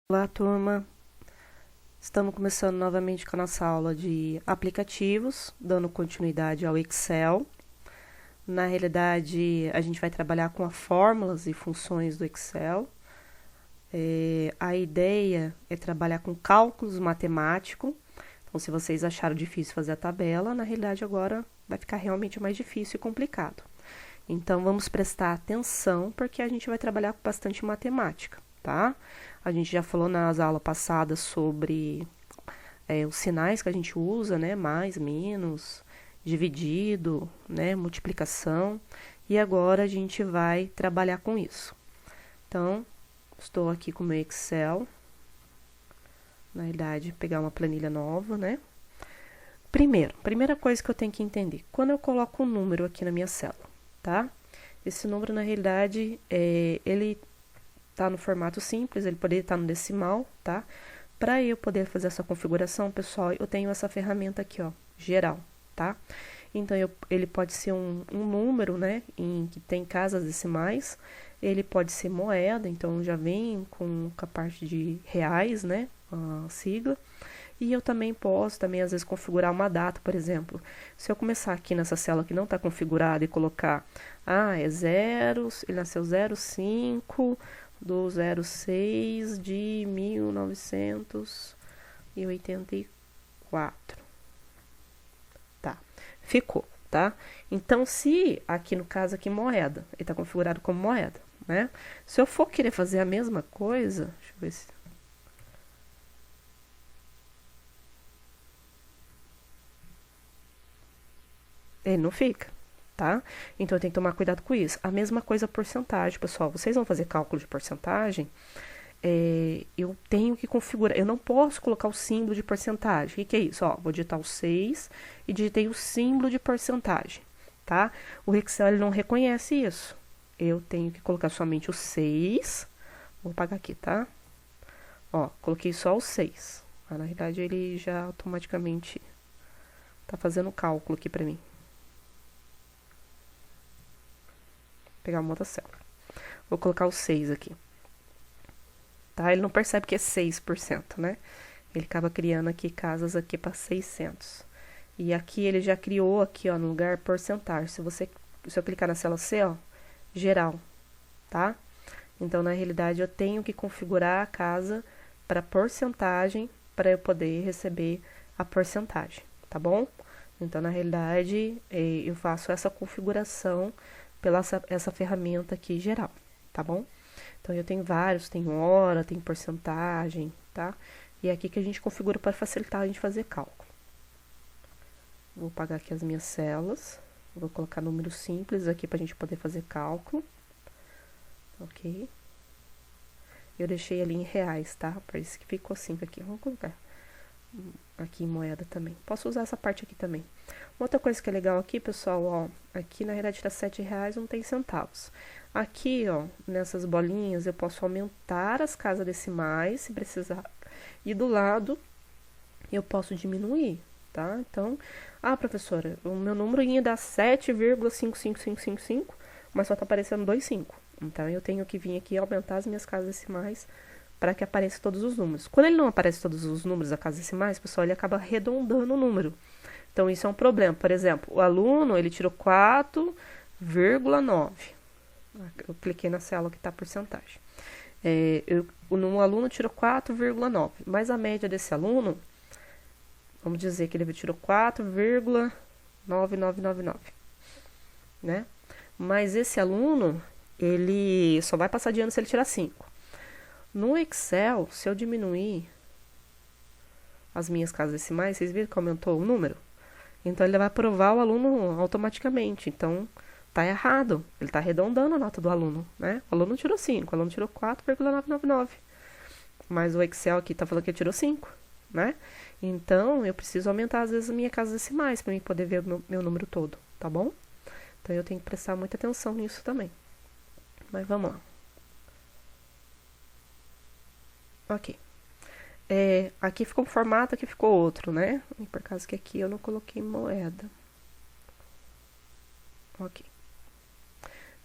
Olá, turma! Estamos começando novamente com a nossa aula de aplicativos, dando continuidade ao Excel. Na realidade, a gente vai trabalhar com as fórmulas e funções do Excel. A ideia é trabalhar com cálculos matemáticos. Então, se vocês acharam difícil fazer a tabela, na realidade agora vai ficar realmente mais difícil e complicado. Então, vamos prestar atenção, porque a gente vai trabalhar com bastante matemática, tá? A gente já falou nas aulas passadas sobre os sinais que a gente usa, né? Mais, menos, dividido, né? Multiplicação. E agora a gente vai trabalhar com isso. Então, estou aqui com o meu Excel. Na realidade, pegar uma planilha nova, né? Primeira coisa que eu tenho que entender. Quando eu coloco um número aqui na minha célula, tá? Esse número, na realidade, ele tá no formato simples, ele poderia estar no decimal, tá? Para eu poder fazer essa configuração, pessoal, eu tenho essa ferramenta aqui, ó, geral, tá? Então, ele pode ser um número, né, que tem casas decimais, ele pode ser moeda, então já vem com a parte de reais, né, a sigla. E eu também posso, às vezes, configurar uma data, por exemplo. Se eu começar aqui nessa célula que não está configurada e colocar, é 0, ele nasceu 05 do 06 de 1984. Tá, ficou, tá? Então, se aqui no caso aqui moeda, ele está configurado como moeda, né? Se eu for querer fazer a mesma coisa, deixa eu ver se... ele não fica, tá? Então, eu tenho que tomar cuidado com isso. A mesma coisa porcentagem, pessoal. Vocês vão fazer cálculo de porcentagem, eu tenho que configurar. Eu não posso colocar o símbolo de porcentagem. O que é isso? Ó, vou digitar o 6 e digitei o símbolo de porcentagem, tá? O Excel ele não reconhece isso. Eu tenho que colocar somente o 6. Vou apagar aqui, tá? Ó, coloquei só o 6. Na realidade, ele já automaticamente tá fazendo o cálculo aqui pra mim. Pegar uma outra célula. Vou colocar o 6 aqui. Tá? Ele não percebe que é 6%, né? Ele acaba criando aqui casas aqui para 600. E aqui ele já criou aqui, ó, no lugar porcentagem. Se eu clicar na célula C, ó, geral, tá? Então, na realidade, eu tenho que configurar a casa para porcentagem para eu poder receber a porcentagem, tá bom? Então, na realidade, eu faço essa configuração pela essa ferramenta aqui geral, tá bom? Então, eu tenho vários, tem hora, tem porcentagem, tá? E é aqui que a gente configura para facilitar a gente fazer cálculo. Vou apagar aqui as minhas células, vou colocar números simples aqui para a gente poder fazer cálculo, ok? Eu deixei ali em reais, tá? Por isso que ficou assim aqui, vamos colocar aqui em moeda também. Posso usar essa parte aqui também. Outra coisa que é legal aqui, pessoal, ó, aqui na realidade tá R$7, não tem centavos. Aqui, ó, nessas bolinhas eu posso aumentar as casas decimais, se precisar. E do lado eu posso diminuir, tá? Então, professora, o meu número ia dar 7,55555, mas só tá aparecendo 25. Então, eu tenho que vir aqui e aumentar as minhas casas decimais para que apareça todos os números. Quando ele não aparece todos os números da casa decimais, pessoal, ele acaba arredondando o número. Então, isso é um problema. Por exemplo, o aluno, ele tirou 4,9. Eu cliquei na célula que está a porcentagem. Um aluno tirou 4,9. Mas a média desse aluno, vamos dizer que ele tirou 4,9999. Né? Mas esse aluno, ele só vai passar de ano se ele tirar 5. No Excel, se eu diminuir as minhas casas decimais, vocês viram que aumentou o número? Então, ele vai aprovar o aluno automaticamente. Então, tá errado. Ele tá arredondando a nota do aluno, né? O aluno tirou 5, o aluno tirou 4,999. Mas o Excel aqui tá falando que ele tirou 5, né? Então, eu preciso aumentar, às vezes, as minhas casas decimais para mim poder ver o meu número todo, tá bom? Então, eu tenho que prestar muita atenção nisso também. Mas vamos lá. Ok. Aqui ficou um formato, aqui ficou outro, né? Por causa que aqui eu não coloquei moeda. Ok.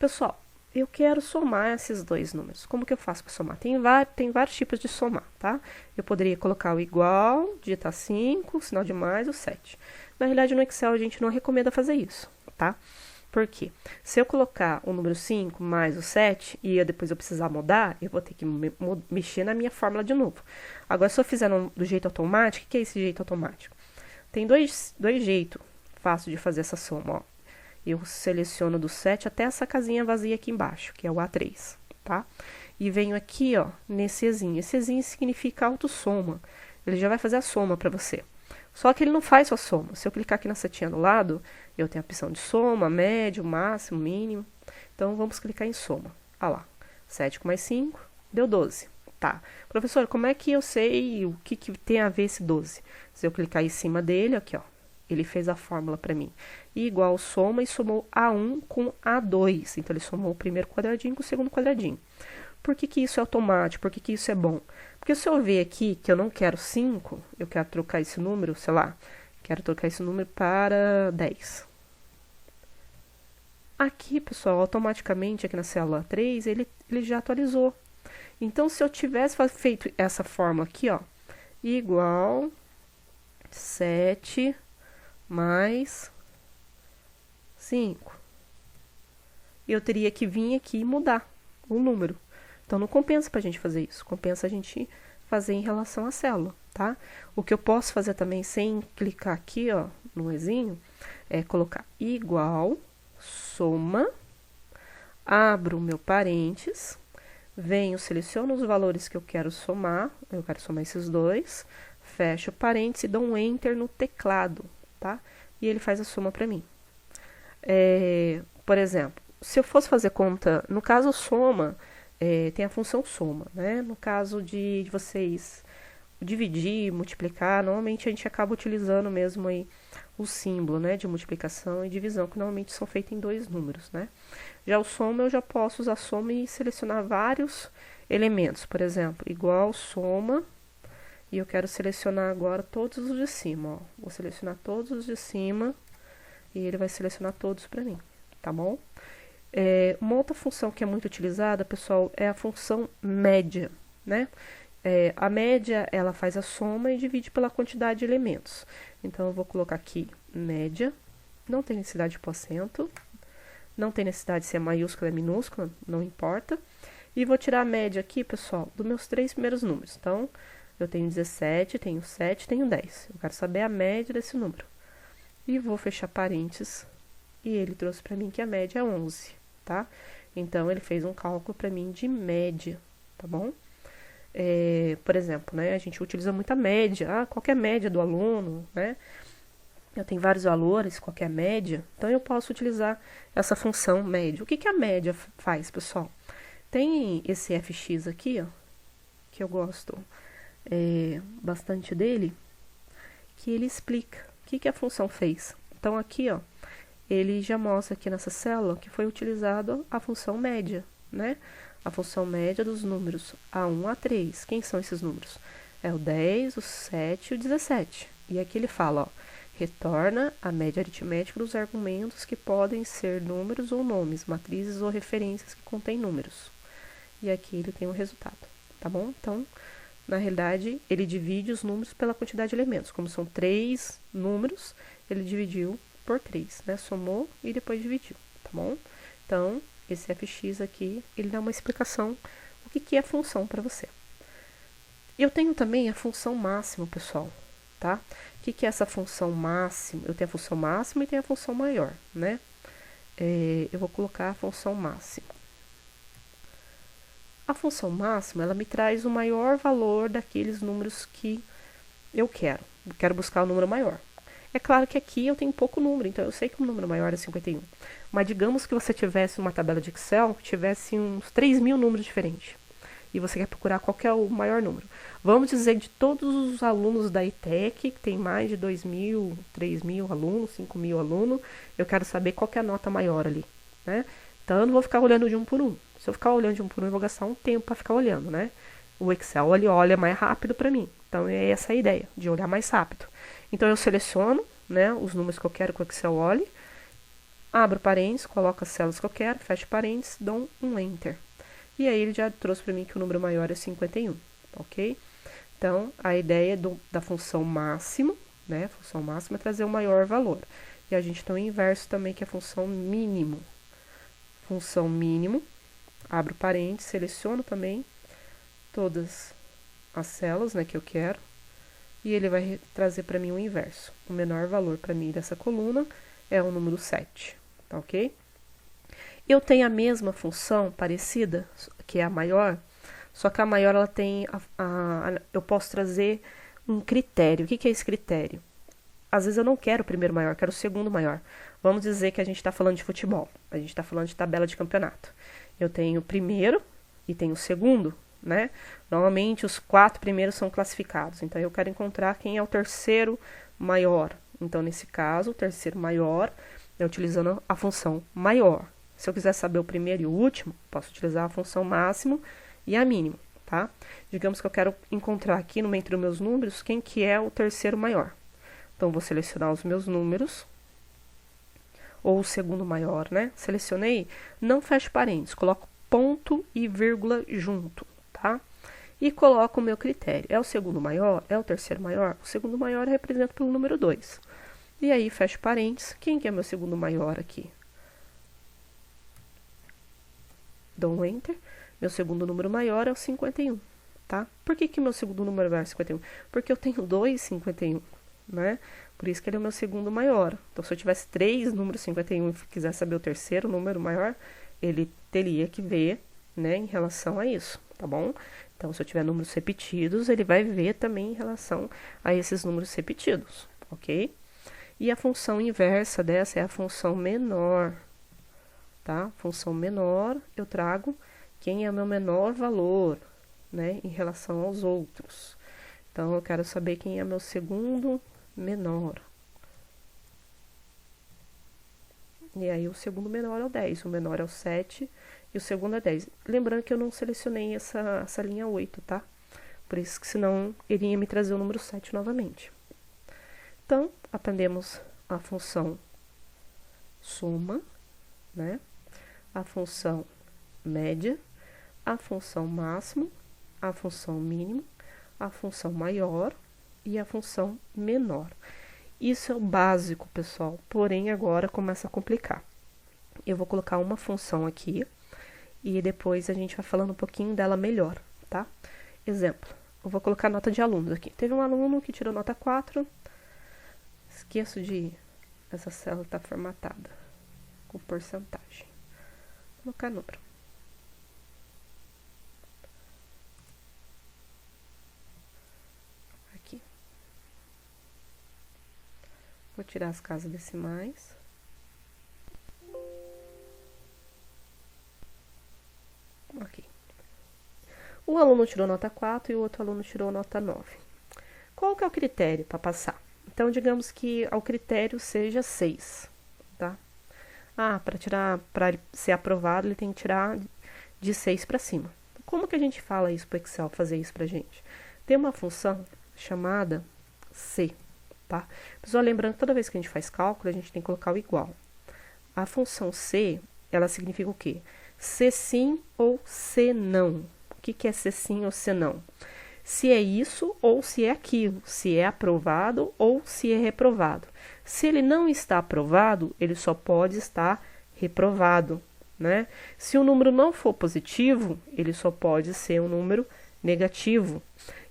Pessoal, eu quero somar esses dois números. Como que eu faço para somar? Tem vários tipos de somar, tá? Eu poderia colocar o igual, digitar 5, sinal de mais, o 7. Na realidade, no Excel, a gente não recomenda fazer isso, tá? Por quê? Se eu colocar o número 5 mais o 7 e depois eu precisar mudar, eu vou ter que mexer na minha fórmula de novo. Agora, se eu fizer do jeito automático, o que é esse jeito automático? Tem dois jeitos fáceis de fazer essa soma, ó. Eu seleciono do 7 até essa casinha vazia aqui embaixo, que é o A3, tá? E venho aqui, ó, nesse Ezinho. Esse Ezinho significa autossoma. Ele já vai fazer a soma para você. Só que ele não faz só soma. Se eu clicar aqui na setinha do lado, eu tenho a opção de soma, médio, máximo, mínimo. Então, vamos clicar em soma. Olha lá, 7 com mais 5, deu 12. Tá. Professor, como é que eu sei o que tem a ver esse 12? Se eu clicar em cima dele, aqui, ó, ele fez a fórmula para mim. Igual soma e somou A1 com A2. Então, ele somou o primeiro quadradinho com o segundo quadradinho. Por que isso é automático? Por que isso é bom? Porque se eu ver aqui que eu não quero 5, eu quero trocar esse número, sei lá, quero trocar esse número para 10. Aqui, pessoal, automaticamente, aqui na célula 3, ele já atualizou. Então, se eu tivesse feito essa fórmula aqui, ó, igual 7 mais 5, eu teria que vir aqui e mudar o número. Então, não compensa para a gente fazer isso. Compensa a gente fazer em relação à célula, tá? O que eu posso fazer também, sem clicar aqui, ó, no Ezinho, é colocar igual, soma, abro o meu parênteses, venho, seleciono os valores que eu quero somar esses dois, fecho o parênteses e dou um Enter no teclado, tá? E ele faz a soma para mim. Por exemplo, se eu fosse fazer conta, no caso soma, tem a função soma, né? No caso de vocês dividir, multiplicar, normalmente a gente acaba utilizando mesmo aí o símbolo, né, de multiplicação e divisão, que normalmente são feitos em dois números, né? Já o soma, eu já posso usar soma e selecionar vários elementos, por exemplo, igual soma, e eu quero selecionar agora todos os de cima, ó. Vou selecionar todos os de cima e ele vai selecionar todos para mim, tá bom? Uma outra função que é muito utilizada, pessoal, é a função média, né? A média, ela faz a soma e divide pela quantidade de elementos. Então, eu vou colocar aqui média, não tem necessidade de pôr acento, não tem necessidade de ser maiúscula ou minúscula, não importa. E vou tirar a média aqui, pessoal, dos meus 3 primeiros números. Então, eu tenho 17, tenho 7, tenho 10. Eu quero saber a média desse número. E vou fechar parênteses, e ele trouxe para mim que a média é 11. Tá? Então, ele fez um cálculo para mim de média, tá bom? Por exemplo, né, a gente utiliza muita média, qualquer média do aluno, né? Eu tenho vários valores, qualquer média, então eu posso utilizar essa função média. O que a média faz, pessoal? Tem esse fx aqui, ó, que eu gosto bastante dele, que ele explica o que a função fez. Então, aqui, ó, ele já mostra aqui nessa célula que foi utilizado a função média, né? A função média dos números A1 a 3. Quem são esses números? É o 10, o 7 e o 17. E aqui ele fala, ó, retorna a média aritmética dos argumentos que podem ser números ou nomes, matrizes ou referências que contêm números. E aqui ele tem o resultado, tá bom? Então, na realidade, ele divide os números pela quantidade de elementos. Como são 3 números, ele dividiu por 3, né? Somou e depois dividiu, tá bom? Então, esse fx aqui, ele dá uma explicação do que é a função para você. Eu tenho também a função máxima, pessoal, tá? O que é essa função máxima? Eu tenho a função máxima e tenho a função maior, né? Eu vou colocar a função máxima. A função máxima, ela me traz o maior valor daqueles números que eu quero. Eu quero buscar o número maior. É claro que aqui eu tenho pouco número, então eu sei que o número maior é 51. Mas digamos que você tivesse uma tabela de Excel, que tivesse uns 3.000 números diferentes. E você quer procurar qual que é o maior número. Vamos dizer, de todos os alunos da ETEC, que tem mais de 2.000, 3.000 alunos, 5.000 alunos, eu quero saber qual que é a nota maior ali, né? Então, eu não vou ficar olhando de um por um. Se eu ficar olhando de um por um, eu vou gastar um tempo para ficar olhando, né? O Excel, ele olha mais rápido para mim. Então, é essa a ideia, de olhar mais rápido. Então, eu seleciono, né, os números que eu quero que o Excel olhe, abro parênteses, coloco as células que eu quero, fecho parênteses, dou um Enter. E aí ele já trouxe para mim que o número maior é 51, ok? Então, a ideia da função máximo, né? A função máxima é trazer o maior valor. E a gente tem o inverso também, que é a função mínimo. Função mínimo, abro parênteses, seleciono também todas as células, né, que eu quero. E ele vai trazer para mim o inverso. O menor valor para mim dessa coluna é o número 7, tá ok? Eu tenho a mesma função parecida, que é a maior, só que a maior ela tem, eu posso trazer um critério. O que é esse critério? Às vezes eu não quero o primeiro maior, quero o segundo maior. Vamos dizer que a gente está falando de futebol, a gente está falando de tabela de campeonato. Eu tenho o primeiro e tenho o segundo, né? Normalmente os 4 primeiros são classificados, então eu quero encontrar quem é o terceiro maior. Então, nesse caso, o terceiro maior é utilizando a função maior. Se eu quiser saber o primeiro e o último, posso utilizar a função máximo e a mínimo, tá? Digamos que eu quero encontrar aqui no meio dos meus números quem que é o terceiro maior. Então, vou selecionar os meus números, ou o segundo maior, né? Selecionei, não fecho parênteses, coloco ponto e vírgula junto, tá? E coloco o meu critério. É o segundo maior? É o terceiro maior? O segundo maior eu represento pelo número 2. E aí, fecho parênteses, quem que é meu segundo maior aqui? Dou um Enter. Meu segundo número maior é o 51, tá? Por que meu segundo número maior é 51? Porque eu tenho 2 51, né? Por isso que ele é o meu segundo maior. Então, se eu tivesse 3 números 51 e quiser saber o terceiro número maior, ele teria que ver, né, em relação a isso, tá bom? Então, se eu tiver números repetidos, ele vai ver também em relação a esses números repetidos, ok? E a função inversa dessa é a função menor, tá? Função menor, eu trago quem é o meu menor valor, né, em relação aos outros. Então, eu quero saber quem é meu segundo menor. E aí, o segundo menor é o 10, o menor é o 7 e o segundo é 10. Lembrando que eu não selecionei essa linha 8, tá? Por isso que senão ele ia me trazer o número 7 novamente. Então, aprendemos a função soma, né? A função média, a função máximo, a função mínimo, a função maior e a função menor. Isso é o básico, pessoal, porém agora começa a complicar. Eu vou colocar uma função aqui e depois a gente vai falando um pouquinho dela melhor, tá? Exemplo, eu vou colocar nota de alunos aqui. Teve um aluno que tirou nota 4, esqueço de... essa célula está formatada com porcentagem. Vou colocar número. Aqui. Vou tirar as casas decimais. Ok. Um aluno tirou nota 4 e o outro aluno tirou nota 9. Qual que é o critério para passar? Então, digamos que o critério seja 6, tá? Para ser aprovado, ele tem que tirar de 6 para cima. Como que a gente fala isso para o Excel, fazer isso pra gente? Tem uma função chamada C, tá? Pessoal, lembrando que toda vez que a gente faz cálculo, a gente tem que colocar o igual. A função C, ela significa o quê? Se sim ou se não. O que é se sim ou se não? Se é isso ou se é aquilo, se é aprovado ou se é reprovado. Se ele não está aprovado, ele só pode estar reprovado, né? Se o número não for positivo, ele só pode ser um número negativo.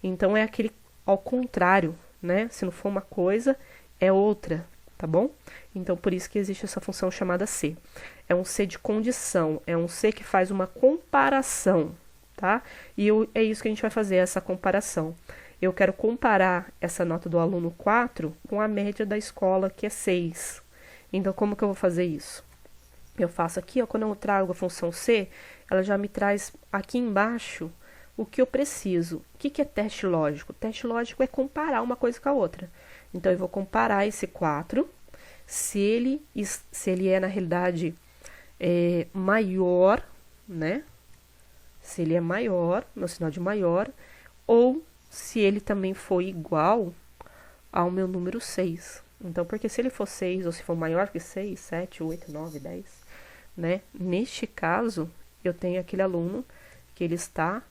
Então, é aquele ao contrário, né? Se não for uma coisa, é outra, tá bom? Então, por isso que existe essa função chamada C. É um C de condição, é um C que faz uma comparação, tá? E é isso que a gente vai fazer, essa comparação. Eu quero comparar essa nota do aluno 4 com a média da escola, que é 6. Então, como que eu vou fazer isso? Eu faço aqui, ó, quando eu trago a função C, ela já me traz aqui embaixo o que eu preciso. O que é teste lógico? Teste lógico é comparar uma coisa com a outra. Então, eu vou comparar esse 4, se ele é, na realidade, maior, né? Se ele é maior, no sinal de maior, ou se ele também for igual ao meu número 6. Então, porque se ele for 6, ou se for maior que 6, 7, 8, 9, 10, né? Neste caso, eu tenho aquele aluno que ele está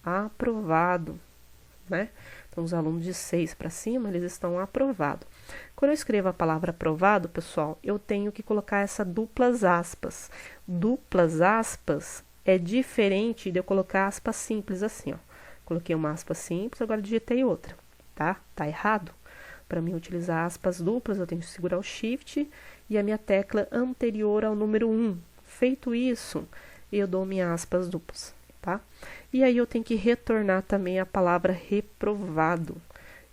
aprovado, né? Então, os alunos de 6 para cima, eles estão aprovados. Quando eu escrevo a palavra aprovado, pessoal, eu tenho que colocar essa duplas aspas. Duplas aspas é diferente de eu colocar aspas simples assim, ó. Coloquei uma aspa simples, agora digitei outra, tá? Tá errado. Para mim utilizar aspas duplas, eu tenho que segurar o Shift e a minha tecla anterior ao número 1. Feito isso, eu dou minhas aspas duplas, tá? E aí eu tenho que retornar também a palavra reprovado.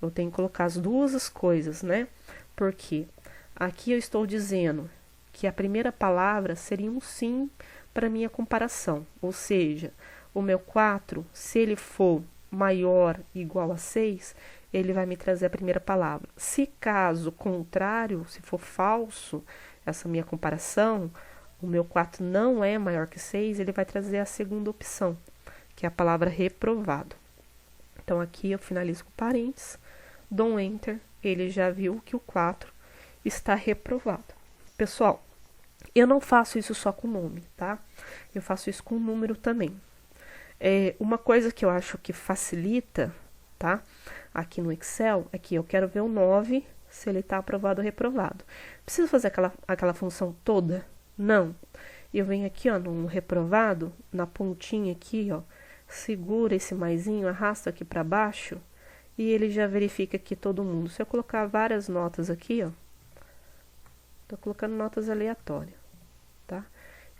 Eu tenho que colocar as duas coisas, né? Porque aqui eu estou dizendo que a primeira palavra seria um sim para minha comparação. Ou seja, o meu 4, se ele for maior ou igual a 6, ele vai me trazer a primeira palavra. Se caso contrário, se for falso, essa minha comparação, o meu 4 não é maior que 6, ele vai trazer a segunda opção, que é a palavra reprovado. Então, aqui eu finalizo com parênteses, dou um Enter, ele já viu que o 4 está reprovado. Pessoal, eu não faço isso só com nome, tá? Eu faço isso com número também. Uma coisa que eu acho que facilita, tá? Aqui no Excel, é que eu quero ver o 9, se ele está aprovado ou reprovado. Preciso fazer aquela função toda? Não. Eu venho aqui, ó, no reprovado, na pontinha aqui, ó, segura esse maisinho, arrasta aqui para baixo, e ele já verifica aqui todo mundo. Se eu colocar várias notas aqui, ó, tô colocando notas aleatórias, tá?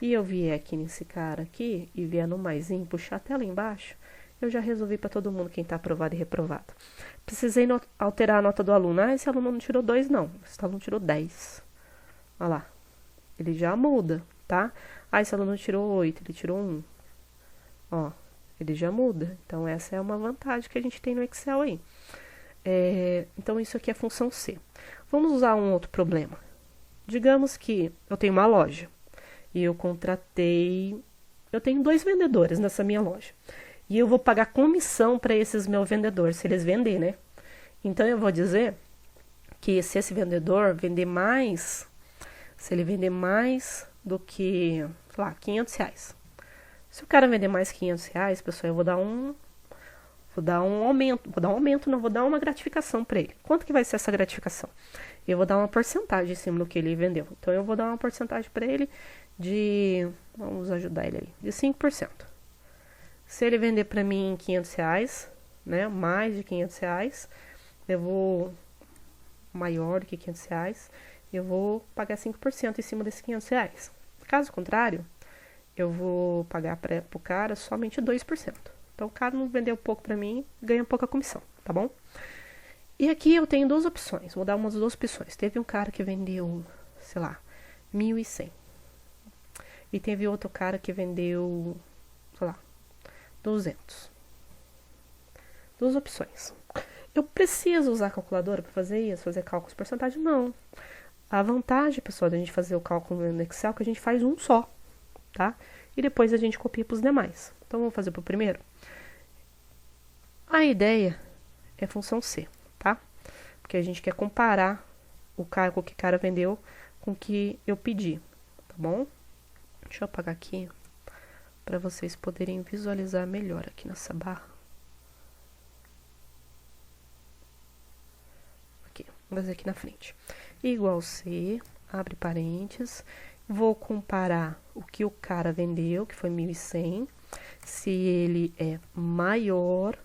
E eu vier aqui nesse cara aqui, e vier no maisinho, puxar até lá embaixo, eu já resolvi para todo mundo quem está aprovado e reprovado. Precisei alterar a nota do aluno. Ah, esse aluno não tirou 2, não. Esse aluno tirou 10. Olha lá. Ele já muda, tá? Ah, esse aluno tirou 8, ele tirou 1. Ó, ele já muda. Então, essa é uma vantagem que a gente tem no Excel aí. Então, isso aqui é a função C. Vamos usar um outro problema. Digamos que eu tenho uma loja e eu tenho 2 vendedores nessa minha loja. E eu vou pagar comissão para esses meus vendedores, se eles venderem, né? Então, eu vou dizer que se esse vendedor vender mais, se ele vender mais do que, sei lá, R$500. Se o cara vender mais R$500, pessoal, eu vou dar um aumento, não, vou dar uma gratificação para ele. Quanto que vai ser essa gratificação? Eu vou dar uma porcentagem em cima do que ele vendeu. Então, eu vou dar uma porcentagem para ele vamos ajudar ele aí, de 5%. Se ele vender para mim R$500, né, mais de R$500, eu vou, maior do que R$500, eu vou pagar 5% em cima desses R$500. Caso contrário, eu vou pagar para o cara somente 2%. Então, o cara não vendeu pouco para mim, ganha pouca comissão, tá bom? E aqui eu tenho 2 opções, vou dar umas 2 opções. Teve um cara que vendeu, sei lá, 1.100. E teve outro cara que vendeu, sei lá, 200. 2 opções. Eu preciso usar a calculadora para fazer isso, fazer cálculos de porcentagem? Não. A vantagem, pessoal, da gente fazer o cálculo no Excel é que a gente faz um só, tá? E depois a gente copia para os demais. Então, vamos fazer para o primeiro. A ideia é função C, tá? Porque a gente quer comparar o cargo que o cara vendeu com o que eu pedi, tá bom? Deixa eu apagar aqui para vocês poderem visualizar melhor aqui nessa barra. Aqui, vou fazer aqui na frente. Igual C, abre parênteses, vou comparar o que o cara vendeu, que foi 1.100, se ele é maior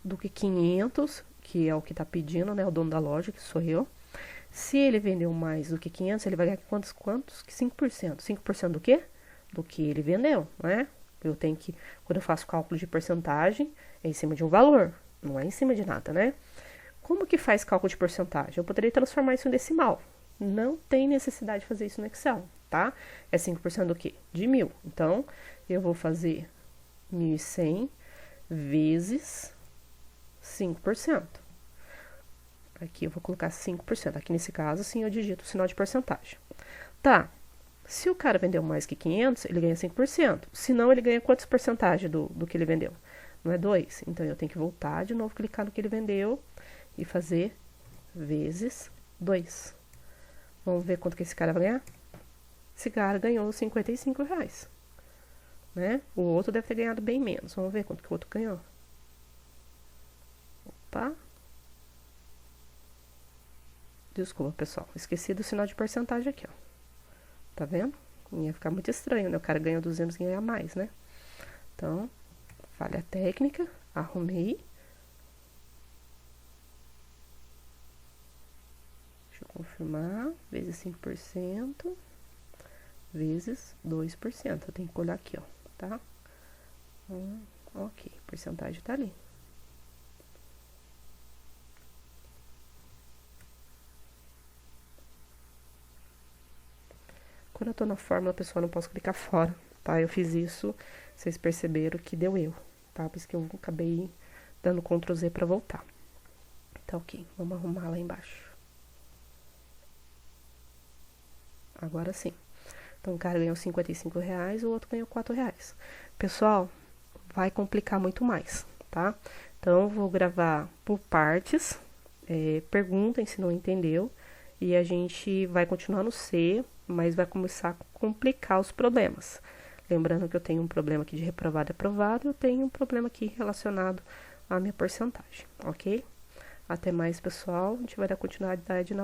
do que 500, que é o que está pedindo, né, o dono da loja, que sou eu. Se ele vendeu mais do que 500, ele vai ganhar quantos? Que 5%. 5% do quê? Do que ele vendeu, né? Eu tenho que, quando eu faço cálculo de porcentagem, é em cima de um valor, não é em cima de nada, né? Como que faz cálculo de porcentagem? Eu poderia transformar isso em decimal. Não tem necessidade de fazer isso no Excel, tá? É 5% do quê? De 1.000. Então, eu vou fazer 1.100 vezes 5%. Aqui eu vou colocar 5%. Aqui nesse caso, sim, eu digito o sinal de porcentagem. Tá. Se o cara vendeu mais que 500, ele ganha 5%. Se não, ele ganha quantos porcentagem do que ele vendeu? Não é 2? Então, eu tenho que voltar de novo, clicar no que ele vendeu e fazer vezes 2. Vamos ver quanto que esse cara vai ganhar? Esse cara ganhou R$55, né? O outro deve ter ganhado bem menos. Vamos ver quanto que o outro ganhou. Opa. Desculpa, pessoal. Esqueci do sinal de porcentagem aqui, ó. Tá vendo? Ia ficar muito estranho, né? O cara ganhou 200 e ganha mais, né? Então, falha técnica. Arrumei. Deixa eu confirmar. Vezes 5%. Vezes 2%. Eu tenho que olhar aqui, ó. Tá? Ok. A porcentagem tá ali. Quando eu tô na fórmula, pessoal, não posso clicar fora, tá? Eu fiz isso, vocês perceberam que deu erro, tá? Por isso que eu acabei dando Ctrl Z pra voltar. Tá ok, vamos arrumar lá embaixo. Agora sim. Então, o cara ganhou R$55, o outro ganhou R$4. Pessoal, vai complicar muito mais, tá? Então, eu vou gravar por partes. Perguntem se não entendeu. E a gente vai continuar no C, mas vai começar a complicar os problemas. Lembrando que eu tenho um problema aqui de reprovado e aprovado, eu tenho um problema aqui relacionado à minha porcentagem, ok? Até mais, pessoal. A gente vai dar continuidade na